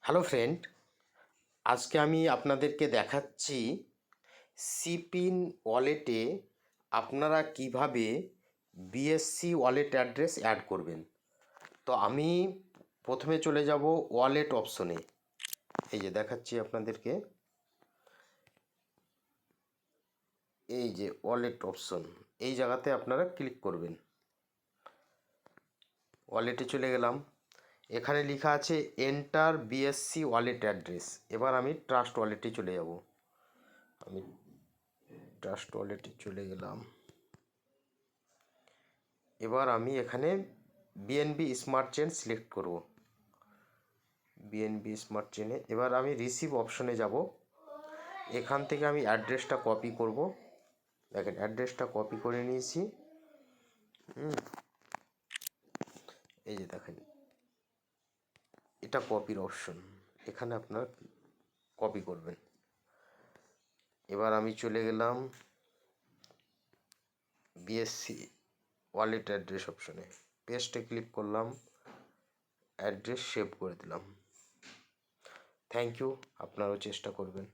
Hello friend, আজকে আমি আপনাদেরকে দেখাচ্ছি সিপিন ওয়ালেটে আপনারা কিভাবে বিএসসি ওয়ালেট অ্যাড্রেস অ্যাড করবেন। তো আমি প্রথমে চলে যাব ওয়ালেট অপশনে। এই যে দেখাচ্ছি আপনাদেরকে, এই যে ওয়ালেট অপশন, এই জায়গাতে আপনারা ক্লিক করবেন। ওয়ালেটে চলে গেলাম, এখানে লেখা আছে এন্টার বিএসসি ওয়ালেট অ্যাড্রেস। এবার আমি ট্রাস্ট ওয়ালেটে চলে যাব। আমি ট্রাস্ট ওয়ালেটে চলে গেলাম। এবার আমি এখানে বিএনবি স্মার্ট চেন সিলেক্ট করব। বিএনবি স্মার্ট চেনে এবার আমি রিসিভ অপশনে যাব। এখান থেকে আমি অ্যাড্রেসটা কপি করব। দেখেন অ্যাড্রেসটা কপি করে নিয়েছি। এই যে দেখেন, এটা কপির অপশন, এখানে আপনার কপি করবেন। এবার আমি চলে গেলাম বিএসসি ওয়ালেট অ্যাড্রেস অপশনে, পেস্টে ক্লিক করলাম, অ্যাড্রেস সেভ করে দিলাম। থ্যাংক ইউ, আপনারাও চেষ্টা করবেন।